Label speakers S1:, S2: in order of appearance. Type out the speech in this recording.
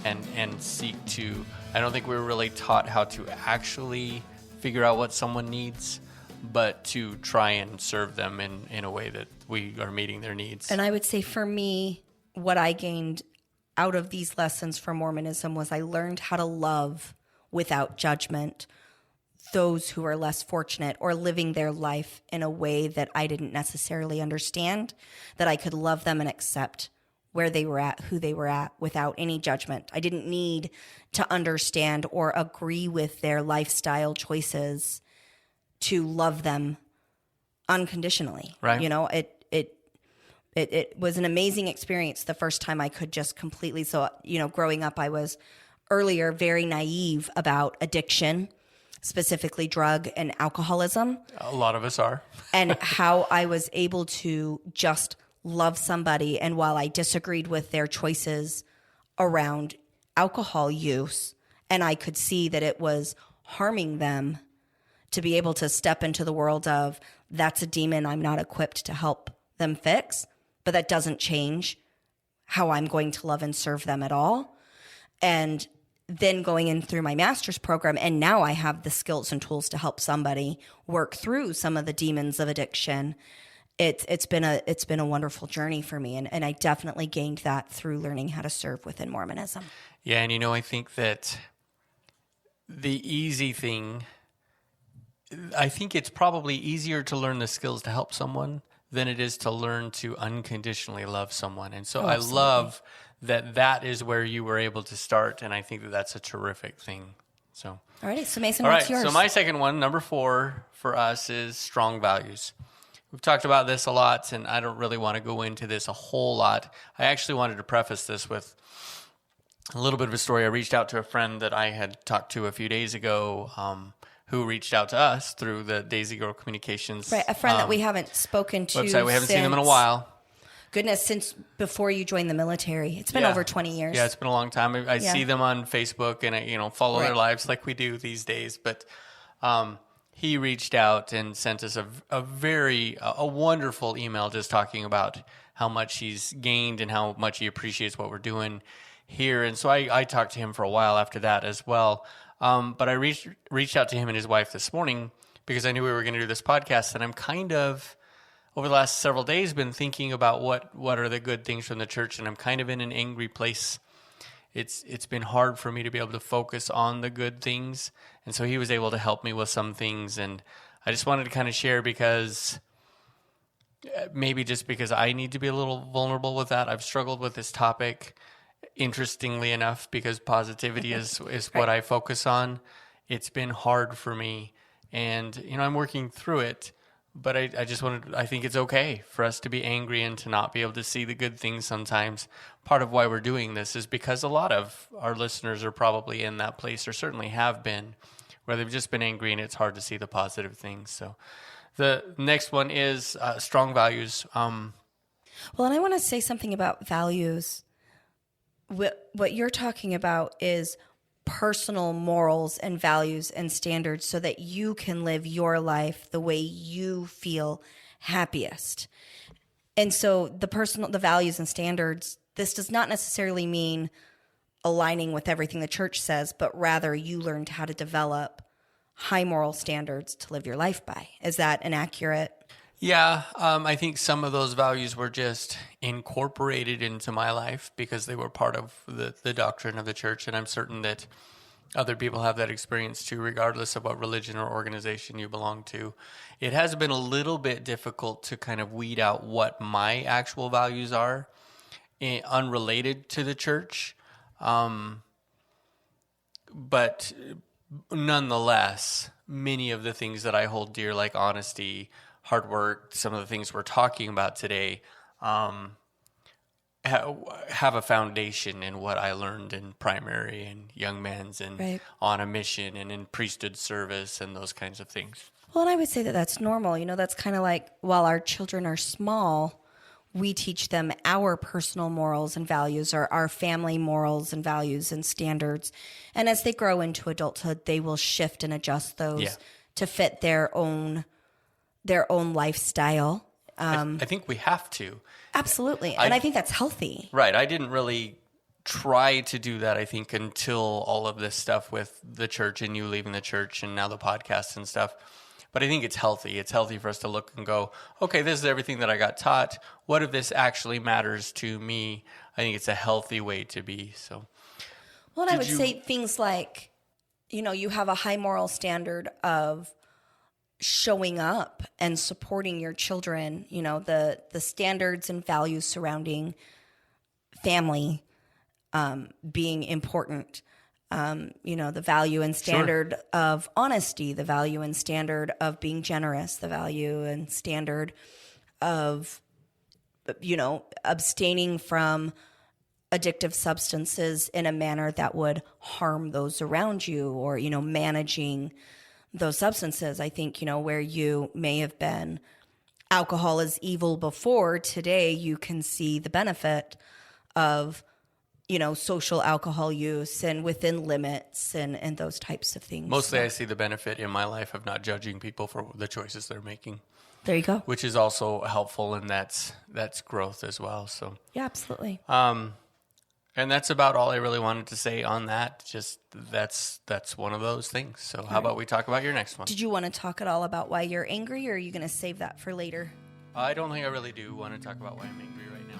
S1: and seek to, I don't think we were really taught how to actually figure out what someone needs, but to try and serve them in a way that we are meeting their needs.
S2: And I would say for me, what I gained out of these lessons from Mormonism was I learned how to love without judgment those who are less fortunate or living their life in a way that I didn't necessarily understand, that I could love them and accept where they were at, who they were at, without any judgment. I didn't need to understand or agree with their lifestyle choices to love them unconditionally.
S1: Right.
S2: You know, it was an amazing experience the first time I could just completely, so, you know, growing up, I was earlier very naive about addiction, specifically drug and alcoholism.
S1: A lot of us are.
S2: And how I was able to just love somebody. And while I disagreed with their choices around alcohol use, and I could see that it was harming them, to be able to step into the world of, that's a demon I'm not equipped to help them fix, but that doesn't change how I'm going to love and serve them at all. And then going in through my master's program, and now I have the skills and tools to help somebody work through some of the demons of addiction. It's been a wonderful journey for me, and I definitely gained that through learning how to serve within Mormonism.
S1: Yeah, and I think that the easy thing, I think it's probably easier to learn the skills to help someone than it is to learn to unconditionally love someone. And so I love that is where you were able to start, and I think that that's a terrific thing. So,
S2: all right, so Mason, what's yours?
S1: So my second one, number 4 for us, is strong values. We've talked about this a lot, and I don't really want to go into this a whole lot. I actually wanted to preface this with a little bit of a story. I reached out to a friend that I had talked to a few days ago, who reached out to us through the Daisy Girl Communications.
S2: Right, a friend that we haven't spoken to
S1: website. We haven't seen them in a while.
S2: Goodness, since before you joined the military. It's been over 20 years.
S1: Yeah, it's been a long time. I see them on Facebook, and I follow their lives like we do these days. But he reached out and sent us a wonderful email just talking about how much he's gained and how much he appreciates what we're doing here. And so I talked to him for a while after that as well. But I reached out to him and his wife this morning because I knew we were going to do this podcast, and I'm kind of, over the last several days, been thinking about what are the good things from the church, and I'm kind of in an angry place. It's been hard for me to be able to focus on the good things, and so he was able to help me with some things, and I just wanted to kind of share because maybe just because I need to be a little vulnerable with that. I've struggled with this topic, interestingly enough, because positivity is what I focus on. It's been hard for me, and I'm working through it. But I think it's okay for us to be angry and to not be able to see the good things sometimes. Part of why we're doing this is because a lot of our listeners are probably in that place, or certainly have been, where they've just been angry and it's hard to see the positive things. So the next one is strong values.
S2: Well, and I want to say something about values. What you're talking about is personal morals and values and standards so that you can live your life the way you feel happiest. And so the values and standards, this does not necessarily mean aligning with everything the church says, but rather you learned how to develop high moral standards to live your life by. Is that an accurate?
S1: Yeah, I think some of those values were just incorporated into my life because they were part of the doctrine of the church, and I'm certain that other people have that experience too, regardless of what religion or organization you belong to. It has been a little bit difficult to kind of weed out what my actual values are, unrelated to the church, but nonetheless, many of the things that I hold dear, like honesty, hard work, some of the things we're talking about today, have a foundation in what I learned in primary and young men's and on a mission and in priesthood service and those kinds of things.
S2: Well, and I would say that that's normal. That's kind of like while our children are small, we teach them our personal morals and values, or our family morals and values and standards. And as they grow into adulthood, they will shift and adjust those to fit their own lifestyle.
S1: I think we have to.
S2: Absolutely. And I think that's healthy.
S1: Right. I didn't really try to do that, I think, until all of this stuff with the church and you leaving the church and now the podcast and stuff. But I think it's healthy. It's healthy for us to look and go, okay, this is everything that I got taught. What if this actually matters to me? I think it's a healthy way to be. So,
S2: well, I would say things like, you have a high moral standard of showing up and supporting your children, the standards and values surrounding family being important. The value and standard of honesty, the value and standard of being generous, the value and standard of, abstaining from addictive substances in a manner that would harm those around you, or, managing those substances. I think, where you may have been alcohol is evil before, today you can see the benefit of social alcohol use and within limits and those types of things.
S1: Mostly I see the benefit in my life of not judging people for the choices they're making.
S2: There you go.
S1: Which is also helpful, and that's growth as well. So
S2: yeah, absolutely.
S1: And that's about all I really wanted to say on that. Just that's one of those things. So how about we talk about your next one?
S2: Did you want to talk at all about why you're angry, or are you going to save that for later?
S1: I don't think I really do want to talk about why I'm angry right now.